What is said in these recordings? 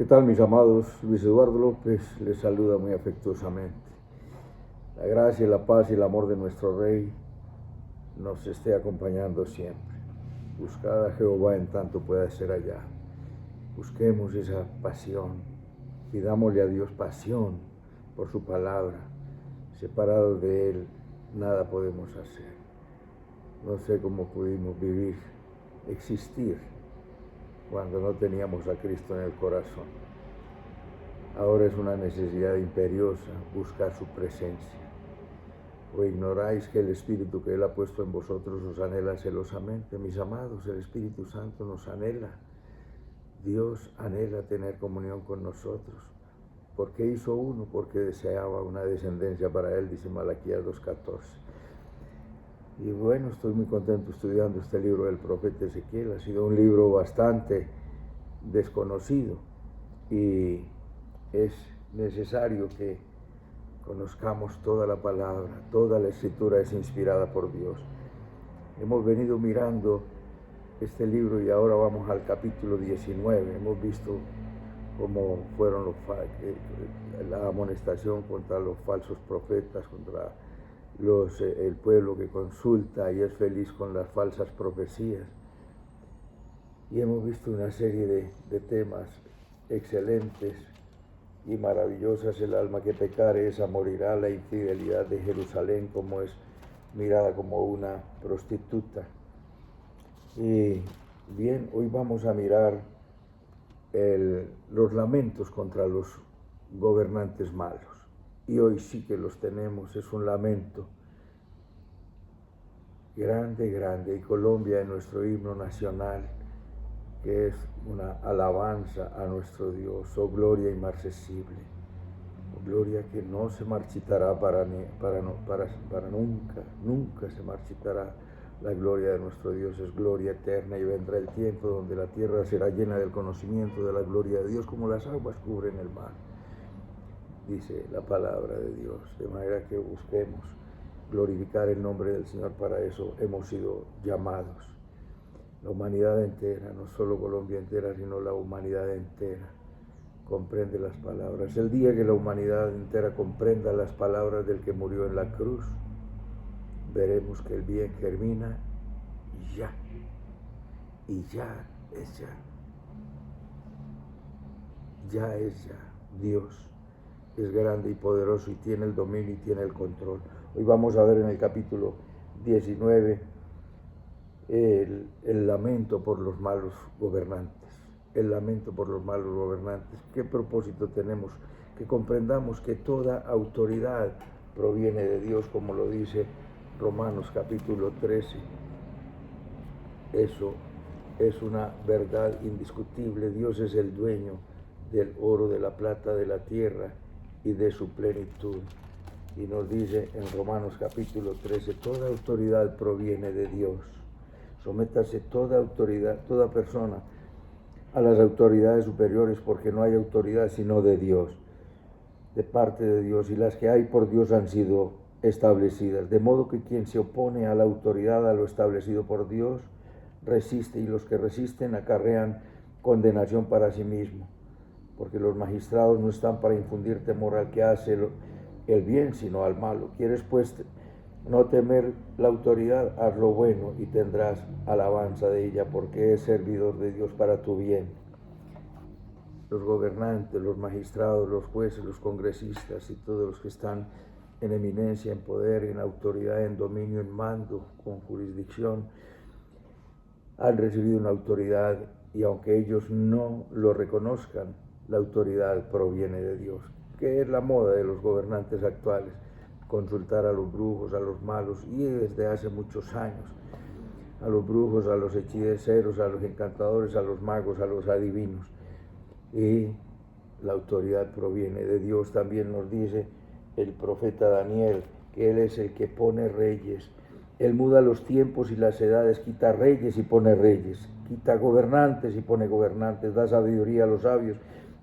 ¿Qué tal, mis amados? Luis Eduardo López les saluda muy afectuosamente. La gracia, la paz y el amor de nuestro Rey nos esté acompañando siempre. Buscad a Jehová en tanto pueda ser allá. Busquemos esa pasión. Pidámosle a Dios pasión por su palabra. Separados de Él, nada podemos hacer. No sé cómo pudimos vivir, existir, cuando no teníamos a Cristo en el corazón. Ahora es una necesidad imperiosa buscar su presencia. ¿O ignoráis que el Espíritu que Él ha puesto en vosotros os anhela celosamente? Mis amados, el Espíritu Santo nos anhela. Dios anhela tener comunión con nosotros. ¿Por qué hizo uno? Porque deseaba una descendencia para Él, dice Malaquías 2:14. Y bueno, estoy muy contento estudiando este libro del profeta Ezequiel. Ha sido un libro bastante desconocido y es necesario que conozcamos toda la palabra. Toda la escritura es inspirada por Dios. Hemos venido mirando este libro y ahora vamos al capítulo 19. Hemos visto cómo fueron la amonestación contra los falsos profetas, contra el pueblo que consulta y es feliz con las falsas profecías. Y hemos visto una serie de temas excelentes y maravillosas. El alma que pecare, esa morirá. La infidelidad de Jerusalén, como es mirada como una prostituta. Y bien, hoy vamos a mirar los lamentos contra los gobernantes malos. Y hoy sí que los tenemos. Es un lamento grande, grande. Y Colombia, en nuestro himno nacional, que es una alabanza a nuestro Dios, oh gloria inmarcesible, oh gloria que no se marchitará para nunca, nunca se marchitará. La gloria de nuestro Dios es gloria eterna, y vendrá el tiempo donde la tierra será llena del conocimiento de la gloria de Dios, como las aguas cubren el mar, dice la palabra de Dios. De manera que busquemos glorificar el nombre del Señor. Para eso hemos sido llamados. La humanidad entera, no solo Colombia entera, sino la humanidad entera comprende las palabras. El día que la humanidad entera comprenda las palabras del que murió en la cruz, veremos que el bien germina y ya es ya. Ya es ya. Dios es grande y poderoso y tiene el dominio y tiene el control. Hoy vamos a ver en el capítulo 19 el lamento por los malos gobernantes. El lamento por los malos gobernantes. ¿Qué propósito tenemos? Que comprendamos que toda autoridad proviene de Dios, como lo dice Romanos capítulo 13. Eso es una verdad indiscutible. Dios es el dueño del oro, de la plata, de la tierra y de su plenitud. Y nos dice en Romanos capítulo 13, toda autoridad proviene de Dios. Sométase toda autoridad, toda persona a las autoridades superiores, porque no hay autoridad sino de Dios, de parte de Dios, y las que hay por Dios han sido establecidas. De modo que quien se opone a la autoridad, a lo establecido por Dios, resiste, y los que resisten acarrean condenación para sí mismo, porque los magistrados no están para infundir temor al que hace el bien, sino al malo. ¿Quieres pues no temer la autoridad? Haz lo bueno y tendrás alabanza de ella, porque es servidor de Dios para tu bien. Los gobernantes, los magistrados, los jueces, los congresistas y todos los que están en eminencia, en poder, en autoridad, en dominio, en mando, con jurisdicción, han recibido una autoridad, y aunque ellos no lo reconozcan, la autoridad proviene de Dios. ¿Qué es la moda de los gobernantes actuales? Consultar a los brujos, a los malos, y desde hace muchos años, a los brujos, a los hechiceros, a los encantadores, a los magos, a los adivinos. Y la autoridad proviene de Dios. También nos dice el profeta Daniel que Él es el que pone reyes. Él muda los tiempos y las edades, quita reyes y pone reyes, quita gobernantes y pone gobernantes, da sabiduría a los sabios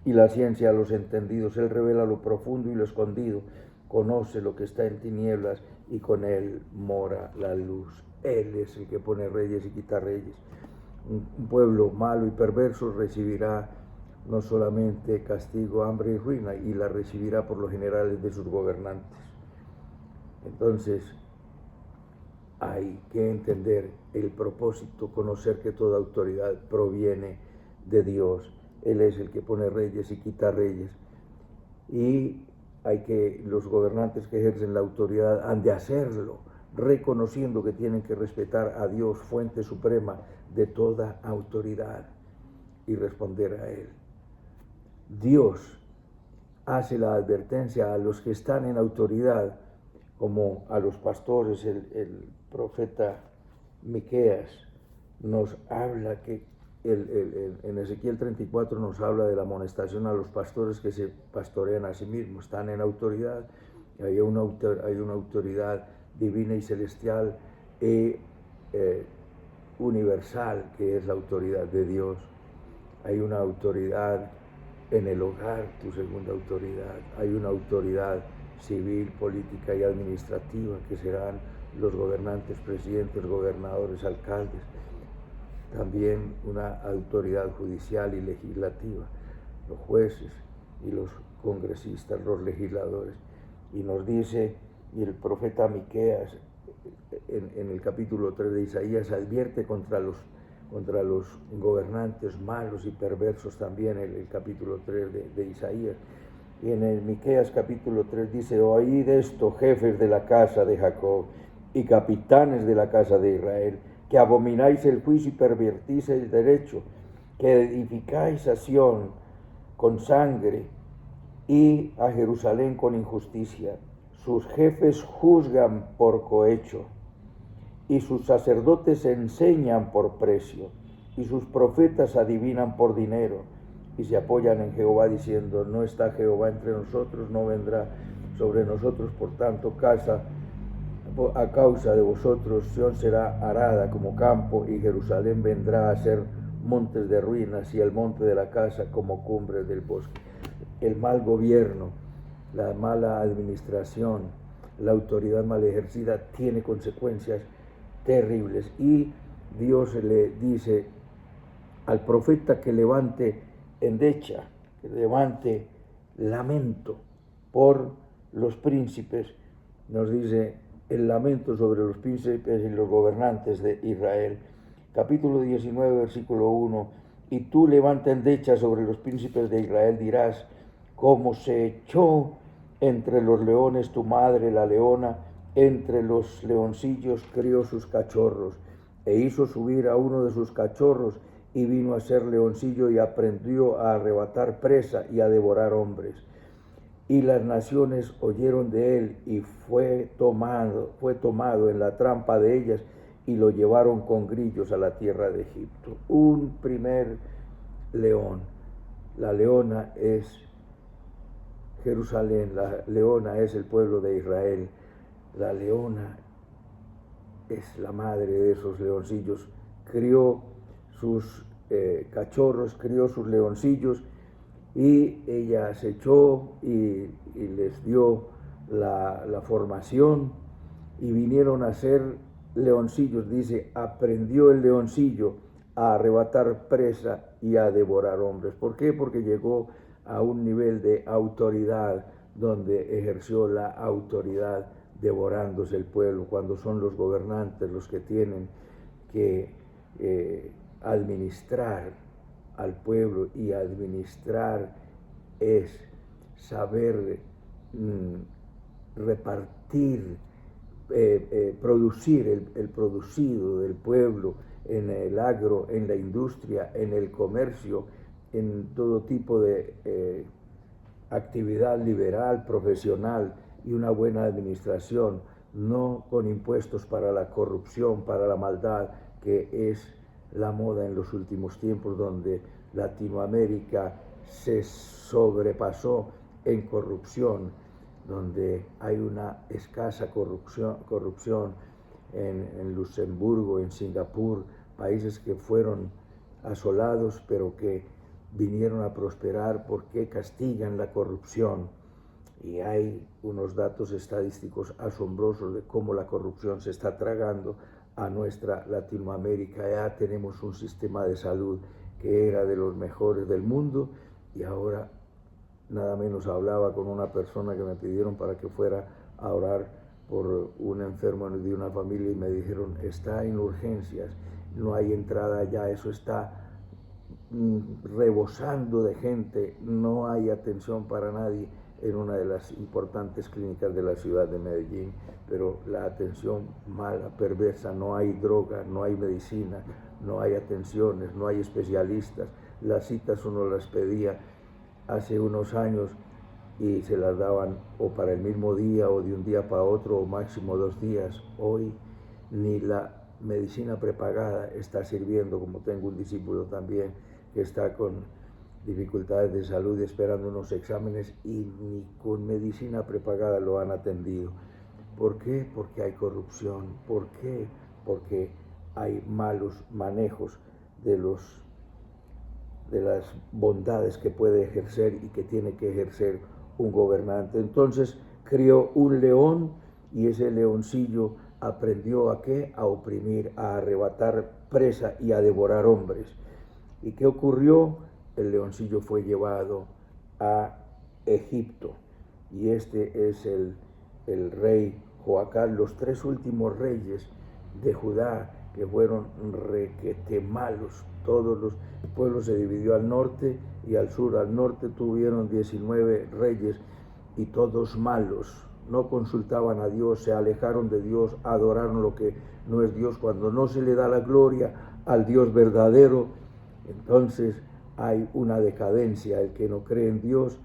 y la ciencia a los entendidos. Él revela lo profundo y lo escondido, conoce lo que está en tinieblas, y con Él mora la luz. Él es el que pone reyes y quita reyes. Un pueblo malo y perverso recibirá no solamente castigo, hambre y ruina, y la recibirá por los generales de sus gobernantes. Entonces, hay que entender el propósito, conocer que toda autoridad proviene de Dios. Él es el que pone reyes y quita reyes. Y hay que, los gobernantes que ejercen la autoridad han de hacerlo, reconociendo que tienen que respetar a Dios, fuente suprema de toda autoridad, y responder a Él. Dios hace la advertencia a los que están en autoridad, como a los pastores. El profeta Miqueas nos habla que en Ezequiel 34 nos habla de la amonestación a los pastores que se pastorean a sí mismos, están en autoridad. Hay una autoridad divina y celestial y universal, que es la autoridad de Dios. Hay una autoridad en el hogar, tu segunda autoridad. Hay una autoridad civil, política y administrativa, que serán los gobernantes, presidentes, gobernadores, alcaldes. También una autoridad judicial y legislativa, los jueces y los congresistas, los legisladores. Y nos dice, y el profeta Miqueas en el capítulo 3 de Isaías advierte contra los gobernantes malos y perversos también, el capítulo 3 de Isaías. Y en el Miqueas capítulo 3 dice: oíd esto, jefes de la casa de Jacob y capitanes de la casa de Israel, que abomináis el juicio y pervertís el derecho, que edificáis a Sión con sangre y a Jerusalén con injusticia. Sus jefes juzgan por cohecho, y sus sacerdotes enseñan por precio, y sus profetas adivinan por dinero, y se apoyan en Jehová diciendo: no está Jehová entre nosotros, no vendrá sobre nosotros, por tanto, a causa de vosotros, Sión será arada como campo, y Jerusalén vendrá a ser montes de ruinas, y el monte de la casa como cumbre del bosque. El mal gobierno, la mala administración, la autoridad mal ejercida tiene consecuencias terribles, y Dios le dice al profeta que levante endecha, que levante lamento por los príncipes. Nos dice el lamento sobre los príncipes y los gobernantes de Israel. Capítulo 19, versículo 1: y tú levanta endecha sobre los príncipes de Israel, dirás: como se echó entre los leones tu madre la leona, entre los leoncillos crió sus cachorros, e hizo subir a uno de sus cachorros, y vino a ser leoncillo, y aprendió a arrebatar presa y a devorar hombres. Y las naciones oyeron de él, y fue tomado en la trampa de ellas, y lo llevaron con grillos a la tierra de Egipto. Un primer león. La leona es Jerusalén, la leona es el pueblo de Israel. La leona es la madre de esos leoncillos. Crió sus cachorros, crió sus leoncillos, y ella se echó y les dio la formación, y vinieron a ser leoncillos. Dice: aprendió el leoncillo a arrebatar presa y a devorar hombres. ¿Por qué? Porque llegó a un nivel de autoridad donde ejerció la autoridad devorándose el pueblo. Cuando son los gobernantes los que tienen que administrar al pueblo, y administrar es saber repartir, producir el producido del pueblo en el agro, en la industria, en el comercio, en todo tipo de actividad liberal, profesional, y una buena administración, no con impuestos para la corrupción, para la maldad, que es la moda en los últimos tiempos, donde Latinoamérica se sobrepasó en corrupción, donde hay una escasa corrupción en Luxemburgo, en Singapur, países que fueron asolados, pero que vinieron a prosperar porque castigan la corrupción. Y hay unos datos estadísticos asombrosos de cómo la corrupción se está tragando a nuestra Latinoamérica. Ya tenemos un sistema de salud que era de los mejores del mundo, y ahora nada menos hablaba con una persona que me pidieron para que fuera a orar por un enfermo de una familia, y me dijeron, está en urgencias, no hay entrada ya, eso está rebosando de gente, no hay atención para nadie en una de las importantes clínicas de la ciudad de Medellín, pero la atención mala, perversa, no hay droga, no hay medicina, no hay atenciones, no hay especialistas. Las citas uno las pedía hace unos años y se las daban o para el mismo día o de un día para otro o máximo 2 días. Hoy ni la medicina prepagada está sirviendo, como tengo un discípulo también que está con dificultades de salud esperando unos exámenes y ni con medicina prepagada lo han atendido. ¿Por qué? Porque hay corrupción. ¿Por qué? Porque hay malos manejos de las bondades que puede ejercer y que tiene que ejercer un gobernante. Entonces crió un león, y ese leoncillo aprendió ¿a qué? A oprimir, a arrebatar presa y a devorar hombres. ¿Y qué ocurrió? El leoncillo fue llevado a Egipto, y este es el rey Joacán. Los 3 últimos reyes de Judá, que fueron requete malos, todos los pueblos se dividió al norte y al sur. Al norte tuvieron 19 reyes y todos malos, no consultaban a Dios, se alejaron de Dios, adoraron lo que no es Dios. Cuando no se le da la gloria al Dios verdadero, entonces hay una decadencia. El que no cree en Dios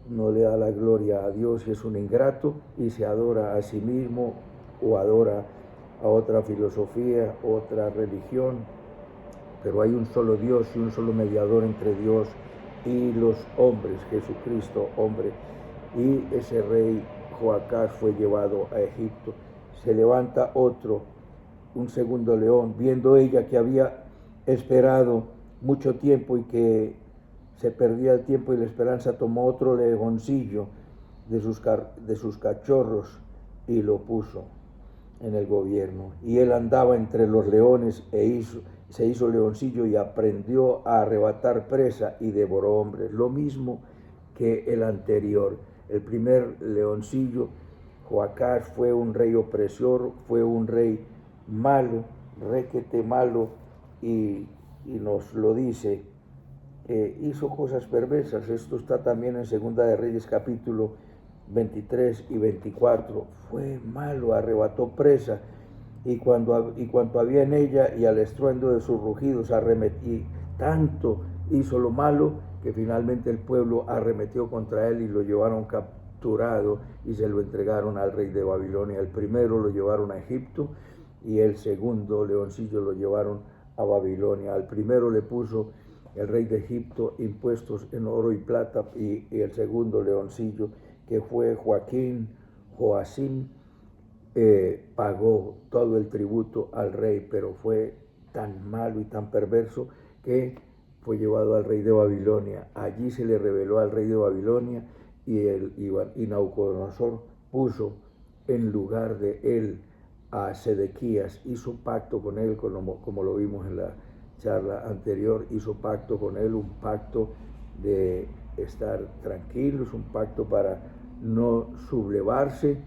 no le da la gloria a Dios y es un ingrato, y se adora a sí mismo o adora a otra filosofía, otra religión. Pero hay un solo Dios y un solo mediador entre Dios y los hombres, Jesucristo, hombre. Y ese rey Joacás fue llevado a Egipto. Se levanta otro, un segundo león, viendo ella que había esperado mucho tiempo y que se perdía el tiempo y la esperanza, tomó otro leoncillo de sus cachorros y lo puso en el gobierno. Y él andaba entre los leones se hizo leoncillo y aprendió a arrebatar presa y devoró hombres. Lo mismo que el anterior. El primer leoncillo, Joacás, fue un rey opresor, fue un rey malo, requete malo, y nos lo dice, hizo cosas perversas. Esto está también en Segunda de Reyes capítulo 23 y 24. Fue malo, arrebató presa, y cuanto había en ella, y al estruendo de sus rugidos y tanto hizo lo malo que finalmente el pueblo arremetió contra él y lo llevaron capturado y se lo entregaron al rey de Babilonia. El primero lo llevaron a Egipto y el segundo leoncillo lo llevaron a Babilonia. Al primero le puso el rey de Egipto impuestos en oro y plata, y el segundo leoncillo, que fue Joacim, pagó todo el tributo al rey, pero fue tan malo y tan perverso que fue llevado al rey de Babilonia. Allí se le reveló al rey de Babilonia, y Nabucodonosor puso en lugar de él a Sedequías, hizo pacto con él, como lo vimos en la charla anterior, hizo pacto con él, un pacto de estar tranquilos, un pacto para no sublevarse,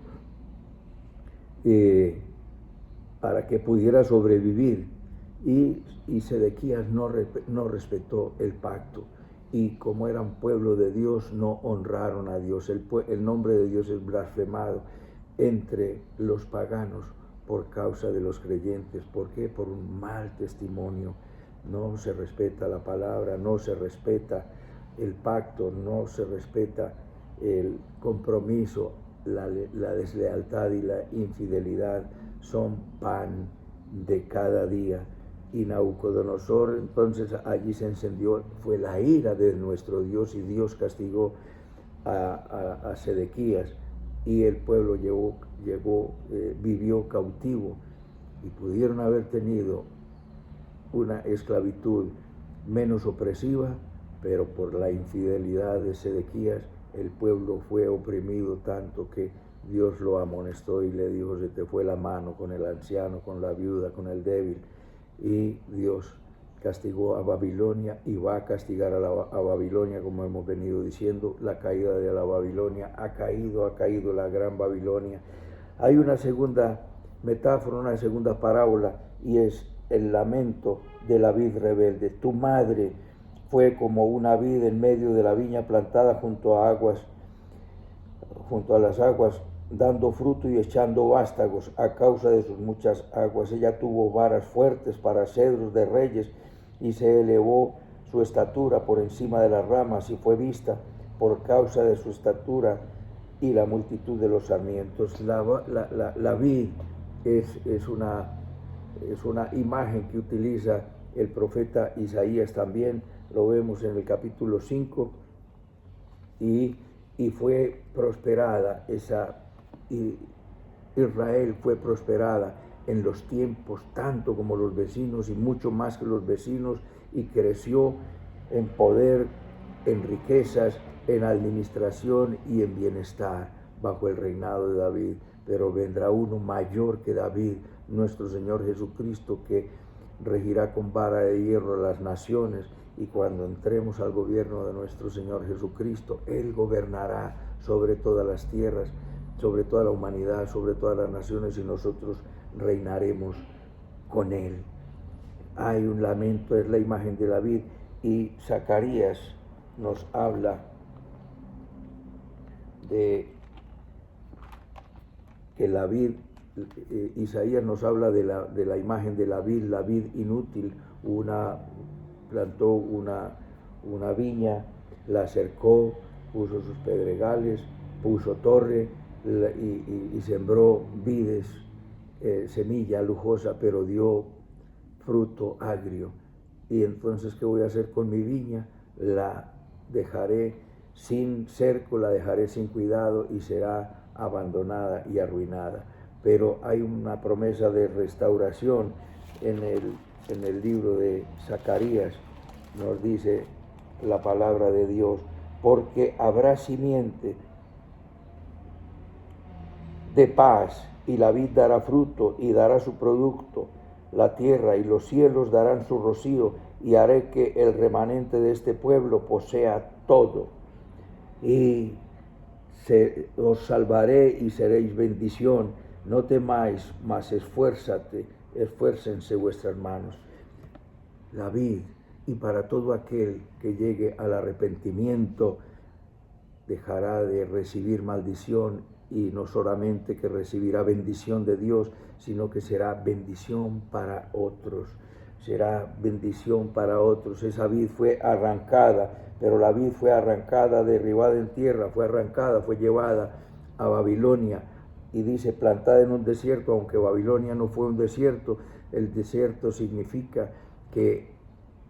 para que pudiera sobrevivir. Y Sedequías no respetó el pacto, y como eran pueblo de Dios, no honraron a Dios. El nombre de Dios es blasfemado entre los paganos por causa de los creyentes. ¿Por qué? Por un mal testimonio. No se respeta la palabra, no se respeta el pacto, no se respeta el compromiso. La deslealtad y la infidelidad son pan de cada día. Y Nabucodonosor, entonces allí se encendió, fue la ira de nuestro Dios, y Dios castigó a Sedequías, y el pueblo vivió cautivo, y pudieron haber tenido una esclavitud menos opresiva, pero por la infidelidad de Sedequías el pueblo fue oprimido tanto que Dios lo amonestó y le dijo: se te fue la mano con el anciano, con la viuda, con el débil. Y Dios castigó a Babilonia y va a castigar a Babilonia, como hemos venido diciendo. La caída de la Babilonia ha caído la gran Babilonia. Hay una segunda metáfora, una segunda parábola, y es el lamento de la vid rebelde. Tu madre fue como una vid en medio de la viña plantada junto a las aguas, dando fruto y echando vástagos a causa de sus muchas aguas. Ella tuvo varas fuertes para cedros de reyes, y se elevó su estatura por encima de las ramas, y fue vista por causa de su estatura y la multitud de los sarmientos. La vid es una imagen que utiliza el profeta Isaías también. Lo vemos en el capítulo 5, y fue prosperada Israel fue prosperada en los tiempos, tanto como los vecinos y mucho más que los vecinos, y creció en poder, en riquezas, en administración y en bienestar bajo el reinado de David. Pero vendrá uno mayor que David, nuestro Señor Jesucristo, que regirá con vara de hierro a las naciones, y cuando entremos al gobierno de nuestro Señor Jesucristo, Él gobernará sobre todas las tierras, sobre toda la humanidad, sobre todas las naciones, y nosotros reinaremos con Él. Hay un lamento, es la imagen de la vid, y Zacarías nos habla de que la vid, Isaías nos habla de la imagen de la vid inútil. Plantó una viña, la cercó, puso sus pedregales, puso torre y sembró vides, semilla lujosa, pero dio fruto agrio. Y entonces, ¿qué voy a hacer con mi viña? La dejaré sin cerco, la dejaré sin cuidado, y será abandonada y arruinada. Pero hay una promesa de restauración en el libro de Zacarías. Nos dice la palabra de Dios: porque habrá simiente de paz, y la vid dará fruto y dará su producto, la tierra y los cielos darán su rocío, y haré que el remanente de este pueblo posea todo, y os salvaré y seréis bendición. No temáis, mas esfuércense vuestras manos. La vid, y para todo aquel que llegue al arrepentimiento, dejará de recibir maldición, y no solamente que recibirá bendición de Dios, sino que será bendición para otros. Será bendición para otros. Esa vid fue arrancada, pero la vid fue arrancada, derribada en tierra, fue arrancada, fue llevada a Babilonia, y dice plantada en un desierto, aunque Babilonia no fue un desierto. El desierto significa que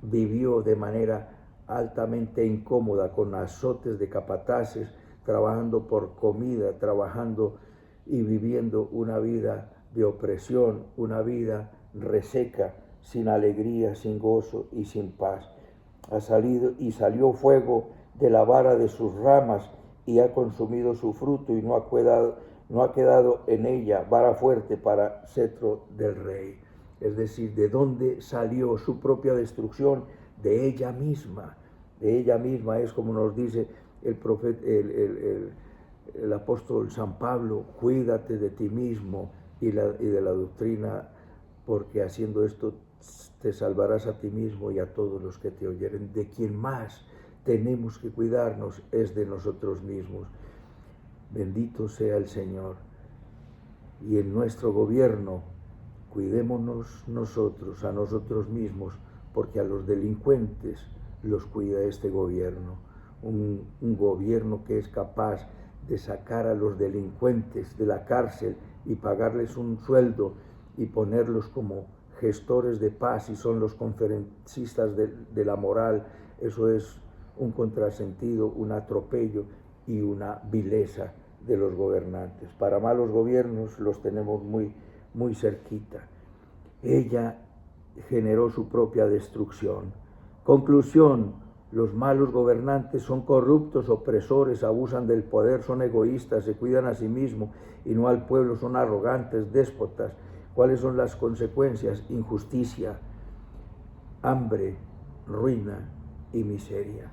vivió de manera altamente incómoda, con azotes de capataces, trabajando por comida, trabajando y viviendo una vida de opresión, una vida reseca, sin alegría, sin gozo y sin paz. Salió fuego de la vara de sus ramas, y ha consumido su fruto, y no ha quedado en ella vara fuerte para cetro del rey. Es decir, ¿de dónde salió su propia destrucción? De ella misma. De ella misma. Es como nos dice el profeta, el apóstol San Pablo: cuídate de ti mismo y de la doctrina, porque haciendo esto te salvarás a ti mismo y a todos los que te oyeren. De quien más tenemos que cuidarnos es de nosotros mismos. Bendito sea el Señor. Y en nuestro gobierno, cuidémonos nosotros, a nosotros mismos, porque a los delincuentes los cuida este gobierno. Un gobierno que es capaz de sacar a los delincuentes de la cárcel y pagarles un sueldo y ponerlos como gestores de paz, y son los conferencistas de la moral. Eso es un contrasentido, un atropello y una vileza de los gobernantes. Para malos gobiernos los tenemos muy, muy cerquita. Ella generó su propia destrucción. Conclusión: los malos gobernantes son corruptos, opresores, abusan del poder, son egoístas, se cuidan a sí mismos y no al pueblo, son arrogantes, déspotas. ¿Cuáles son las consecuencias? Injusticia, hambre, ruina y miseria.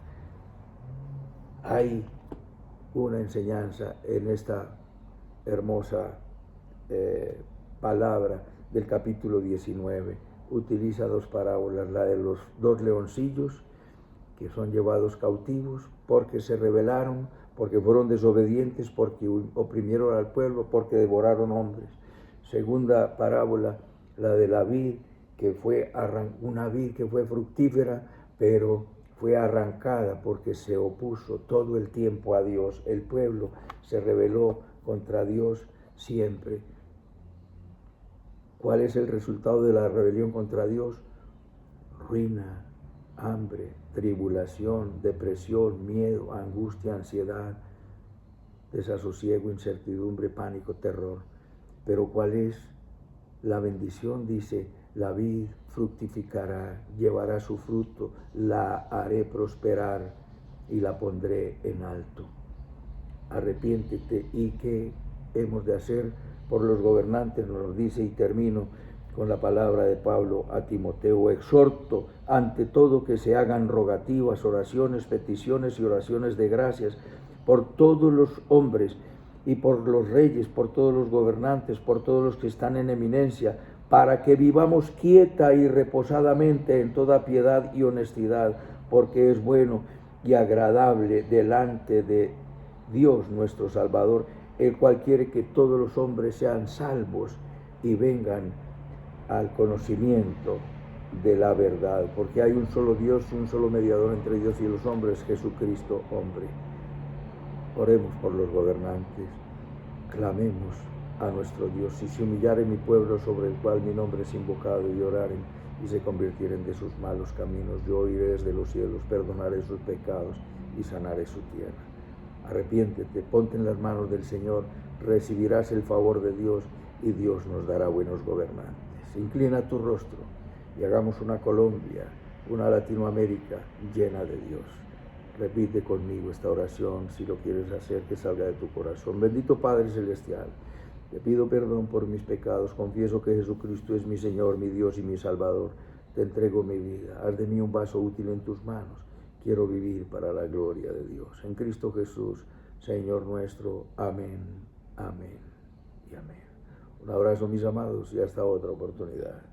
Hay una enseñanza en esta hermosa palabra del capítulo 19. Utiliza dos parábolas, la de los dos leoncillos que son llevados cautivos porque se rebelaron, porque fueron desobedientes, porque oprimieron al pueblo, porque devoraron hombres. Segunda parábola, la de la vid, que fue una vid que fue fructífera, pero fue arrancada porque se opuso todo el tiempo a Dios. El pueblo se rebeló contra Dios siempre. ¿Cuál es el resultado de la rebelión contra Dios? Ruina, hambre, tribulación, depresión, miedo, angustia, ansiedad, desasosiego, incertidumbre, pánico, terror. Pero ¿cuál es la bendición? Dice, la vid fructificará, llevará su fruto, la haré prosperar y la pondré en alto. Arrepiéntete. ¿Y qué hemos de hacer por los gobernantes? Nos dice, y termino con la palabra de Pablo a Timoteo: exhorto ante todo que se hagan rogativas, oraciones, peticiones y oraciones de gracias por todos los hombres y por los reyes, por todos los gobernantes, por todos los que están en eminencia, para que vivamos quieta y reposadamente en toda piedad y honestidad, porque es bueno y agradable delante de Dios nuestro Salvador, el cual quiere que todos los hombres sean salvos y vengan al conocimiento de la verdad, porque hay un solo Dios, un solo mediador entre Dios y los hombres, Jesucristo hombre. Oremos por los gobernantes, clamemos a nuestro Dios. Si se humillare mi pueblo sobre el cual mi nombre es invocado, y oraren y se convirtieren de sus malos caminos, yo oiré desde los cielos, perdonaré sus pecados y sanaré su tierra. Arrepiéntete, ponte en las manos del Señor, recibirás el favor de Dios y Dios nos dará buenos gobernantes. Inclina tu rostro y hagamos una Colombia, una Latinoamérica llena de Dios. Repite conmigo esta oración si lo quieres hacer, que salga de tu corazón. Bendito Padre Celestial, te pido perdón por mis pecados, confieso que Jesucristo es mi Señor, mi Dios y mi Salvador. Te entrego mi vida, haz de mí un vaso útil en tus manos. Quiero vivir para la gloria de Dios. En Cristo Jesús, Señor nuestro. Amén, amén y amén. Un abrazo, mis amados, y hasta otra oportunidad.